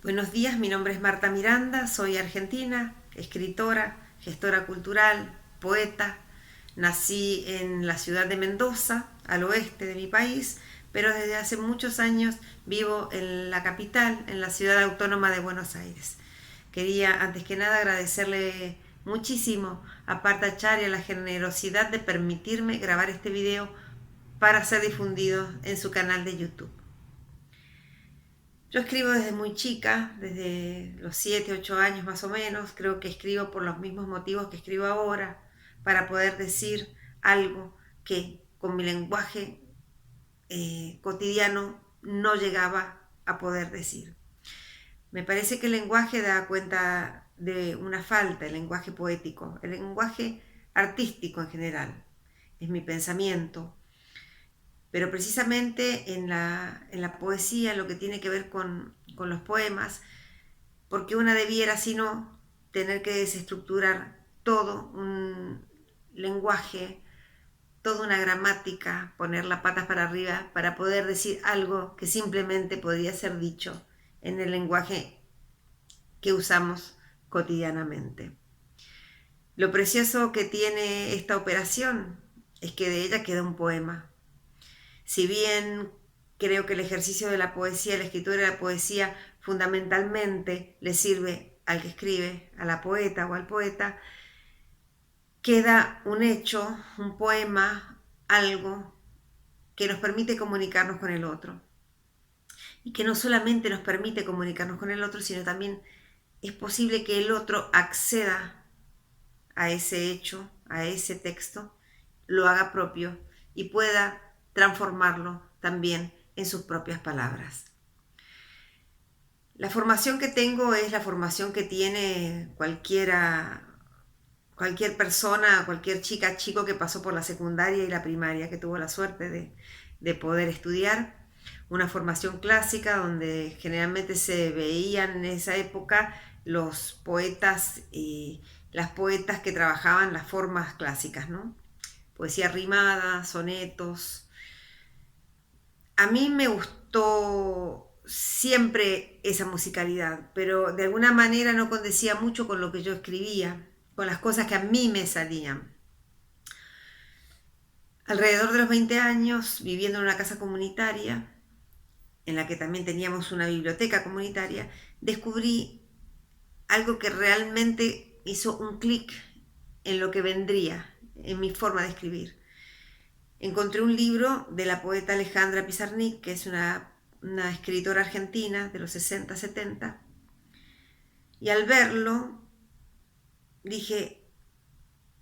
Buenos días, mi nombre es Marta Miranda, soy argentina, escritora, gestora cultural, poeta. Nací en la ciudad de Mendoza, al oeste de mi país, pero desde hace muchos años vivo en la capital, en la ciudad autónoma de Buenos Aires. Quería antes que nada agradecerle muchísimo a Parta Chari la generosidad de permitirme grabar este video para ser difundido en su canal de YouTube. Yo escribo desde muy chica, desde los 7, 8 años más o menos. Creo que escribo por los mismos motivos que escribo ahora, para poder decir algo que con mi lenguaje cotidiano no llegaba a poder decir. Me parece que el lenguaje da cuenta de una falta, el lenguaje poético, el lenguaje artístico en general. Es mi pensamiento, pero precisamente en la poesía, lo que tiene que ver con los poemas, porque una debiera, si no, tener que desestructurar todo un lenguaje, toda una gramática, poner las patas para arriba para poder decir algo que simplemente podría ser dicho en el lenguaje que usamos cotidianamente. Lo precioso que tiene esta operación es que de ella queda un poema. Si bien creo que el ejercicio de la poesía, la escritura de la poesía, fundamentalmente le sirve al que escribe, a la poeta o al poeta, queda un hecho, un poema, algo que nos permite comunicarnos con el otro. Y que no solamente nos permite comunicarnos con el otro, sino también es posible que el otro acceda a ese hecho, a ese texto, lo haga propio y pueda transformarlo también en sus propias palabras. La formación que tengo es la formación que tiene cualquier persona, cualquier chica, chico que pasó por la secundaria y la primaria, que tuvo la suerte de poder estudiar. Una formación clásica donde generalmente se veían en esa época los poetas y las poetas que trabajaban las formas clásicas, ¿no? Poesía rimada, sonetos. A mí me gustó siempre esa musicalidad, pero de alguna manera no condecía mucho con lo que yo escribía, con las cosas que a mí me salían. Alrededor de los 20 años, viviendo en una casa comunitaria, en la que también teníamos una biblioteca comunitaria, descubrí algo que realmente hizo un clic en lo que vendría, en mi forma de escribir. Encontré un libro de la poeta Alejandra Pizarnik, que es una escritora argentina de los 60, 70, y al verlo dije,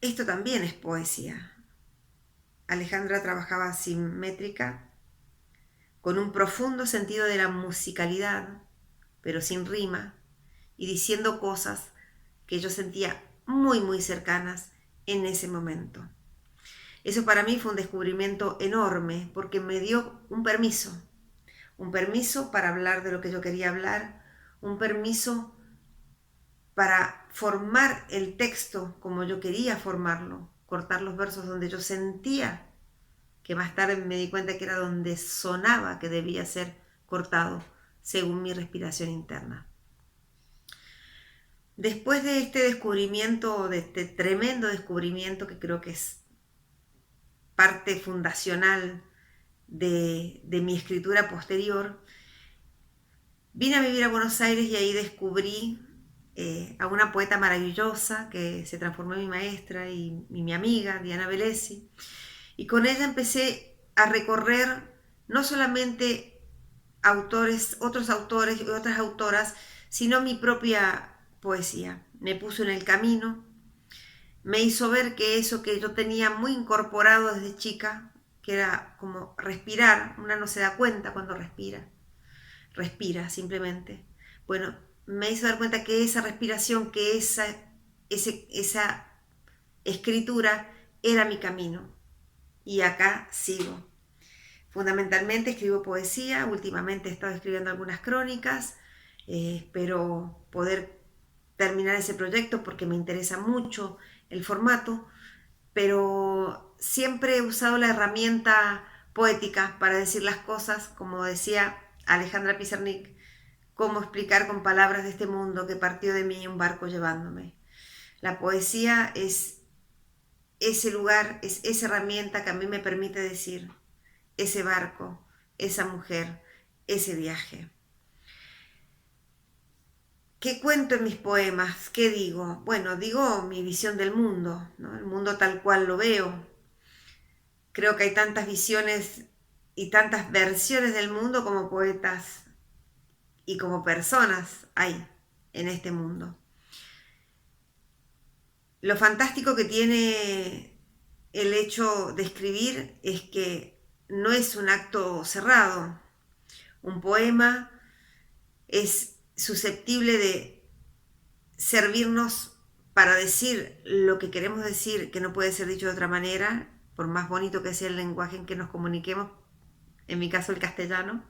esto también es poesía. Alejandra trabajaba sin métrica, con un profundo sentido de la musicalidad, pero sin rima, y diciendo cosas que yo sentía muy, muy cercanas en ese momento. Eso para mí fue un descubrimiento enorme, porque me dio un permiso para hablar de lo que yo quería hablar, un permiso para formar el texto como yo quería formarlo, cortar los versos donde yo sentía, que más tarde me di cuenta que era donde sonaba que debía ser cortado, según mi respiración interna. Después de este descubrimiento, de este tremendo descubrimiento que creo que es parte fundacional de mi escritura posterior, vine a vivir a Buenos Aires y ahí descubrí a una poeta maravillosa que se transformó en mi maestra y mi amiga, Diana Velesi, y con ella empecé a recorrer no solamente otros autores y otras autoras, sino mi propia poesía. Me puso en el camino, me hizo ver que eso que yo tenía muy incorporado desde chica, que era como respirar, una no se da cuenta cuando respira simplemente. Bueno, me hizo dar cuenta que esa respiración, que esa escritura era mi camino. Y acá sigo. Fundamentalmente escribo poesía, últimamente he estado escribiendo algunas crónicas, espero poder terminar ese proyecto porque me interesa mucho el formato, pero siempre he usado la herramienta poética para decir las cosas, como decía Alejandra Pizarnik, cómo explicar con palabras de este mundo que partió de mí un barco llevándome. La poesía es ese lugar, es esa herramienta que a mí me permite decir ese barco, esa mujer, ese viaje. ¿Qué cuento en mis poemas? ¿Qué digo? Bueno, digo mi visión del mundo, ¿no? El mundo tal cual lo veo. Creo que hay tantas visiones y tantas versiones del mundo como poetas y como personas hay en este mundo. Lo fantástico que tiene el hecho de escribir es que no es un acto cerrado. Un poema es susceptible de servirnos para decir lo que queremos decir, que no puede ser dicho de otra manera, por más bonito que sea el lenguaje en que nos comuniquemos, en mi caso el castellano.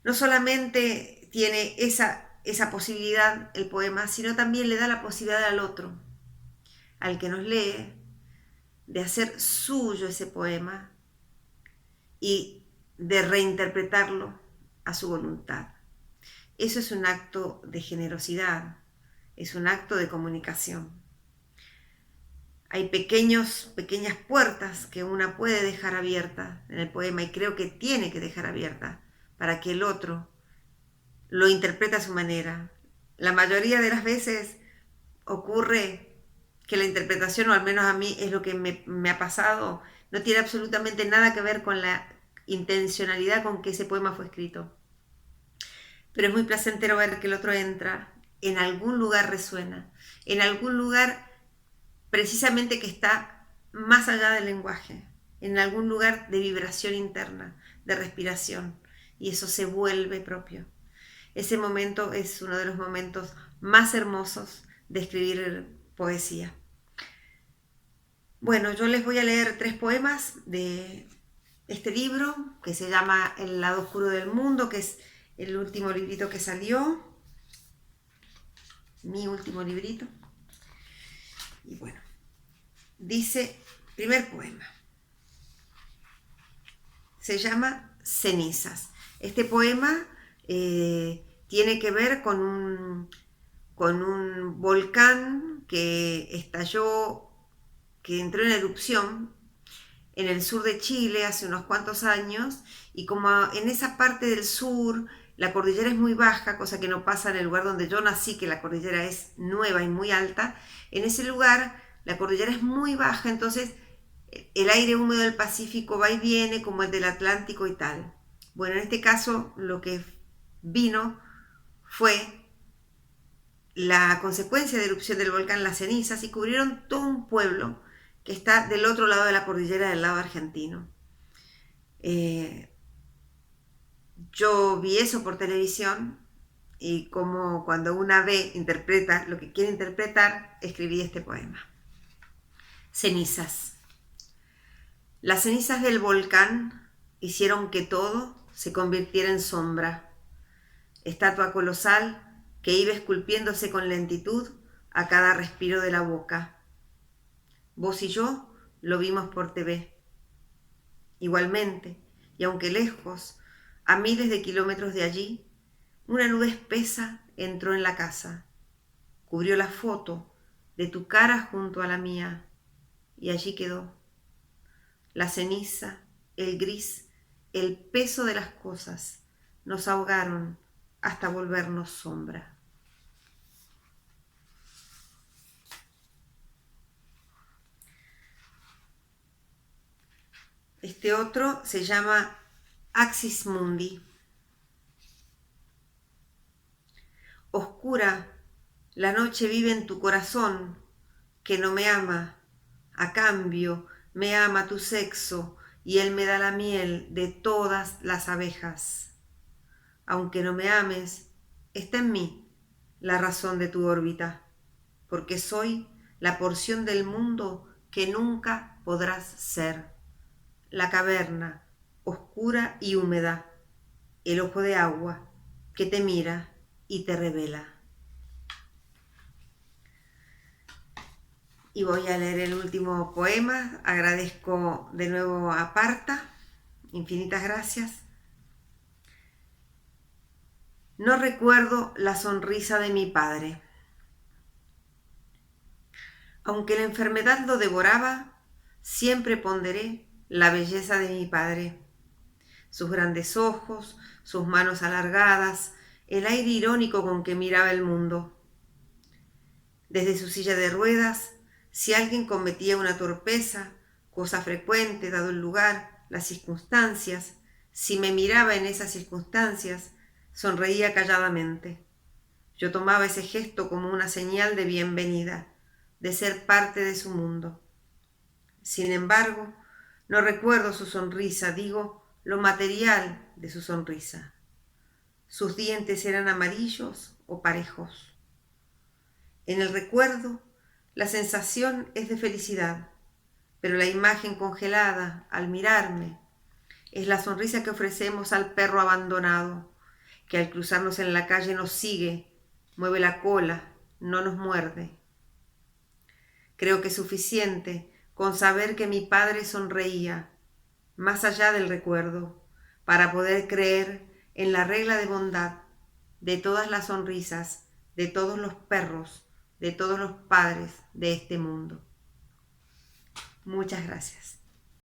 No solamente tiene esa posibilidad el poema, sino también le da la posibilidad al otro, al que nos lee, de hacer suyo ese poema y de reinterpretarlo a su voluntad. Eso es un acto de generosidad, es un acto de comunicación. Hay pequeñas puertas que una puede dejar abiertas en el poema y creo que tiene que dejar abiertas para que el otro lo interprete a su manera. La mayoría de las veces ocurre que la interpretación, o al menos a mí es lo que me ha pasado, no tiene absolutamente nada que ver con la intencionalidad con que ese poema fue escrito. Pero es muy placentero ver que el otro entra, en algún lugar resuena, en algún lugar precisamente que está más allá del lenguaje, en algún lugar de vibración interna, de respiración, y eso se vuelve propio. Ese momento es uno de los momentos más hermosos de escribir poesía. Bueno, yo les voy a leer 3 poemas de este libro que se llama El lado oscuro del mundo, que es el último librito que salió, mi último librito. Y bueno, dice, primer poema, se llama Cenizas. Este poema tiene que ver con un volcán que estalló, que entró en erupción en el sur de Chile hace unos cuantos años, y como en esa parte del sur la cordillera es muy baja, cosa que no pasa en el lugar donde yo nací, que la cordillera es nueva y muy alta, en ese lugar la cordillera es muy baja, entonces el aire húmedo del Pacífico va y viene como el del Atlántico y tal. Bueno, en este caso lo que vino fue la consecuencia de erupción del volcán Las Cenizas y cubrieron todo un pueblo que está del otro lado de la cordillera, del lado argentino. Yo vi eso por televisión y como cuando una ve, interpreta lo que quiere interpretar, escribí este poema. Cenizas. Las cenizas del volcán hicieron que todo se convirtiera en sombra. Estatua colosal que iba esculpiéndose con lentitud a cada respiro de la boca. Vos y yo lo vimos por TV. Igualmente, y aunque lejos, a miles de kilómetros de allí, una nube espesa entró en la casa, cubrió la foto de tu cara junto a la mía, y allí quedó. La ceniza, el gris, el peso de las cosas nos ahogaron hasta volvernos sombra. Este otro se llama Axis Mundi. Oscura, la noche vive en tu corazón, que no me ama. A cambio, me ama tu sexo, y él me da la miel de todas las abejas. Aunque no me ames, está en mí la razón de tu órbita, porque soy la porción del mundo que nunca podrás ser. La caverna, oscura y húmeda, el ojo de agua que te mira y te revela. Y voy a leer el último poema. Agradezco de nuevo a Parta. Infinitas gracias. No recuerdo la sonrisa de mi padre. Aunque la enfermedad lo devoraba, siempre ponderé la belleza de mi padre. Sus grandes ojos, sus manos alargadas, el aire irónico con que miraba el mundo. Desde su silla de ruedas, si alguien cometía una torpeza, cosa frecuente dado el lugar, las circunstancias, si me miraba en esas circunstancias, sonreía calladamente. Yo tomaba ese gesto como una señal de bienvenida, de ser parte de su mundo. Sin embargo, no recuerdo su sonrisa, digo lo material de su sonrisa. Sus dientes eran amarillos o parejos. En el recuerdo, la sensación es de felicidad, pero la imagen congelada, al mirarme, es la sonrisa que ofrecemos al perro abandonado, que al cruzarnos en la calle nos sigue, mueve la cola, no nos muerde. Creo que es suficiente con saber que mi padre sonreía, más allá del recuerdo, para poder creer en la regla de bondad de todas las sonrisas, de todos los perros, de todos los padres de este mundo. Muchas gracias.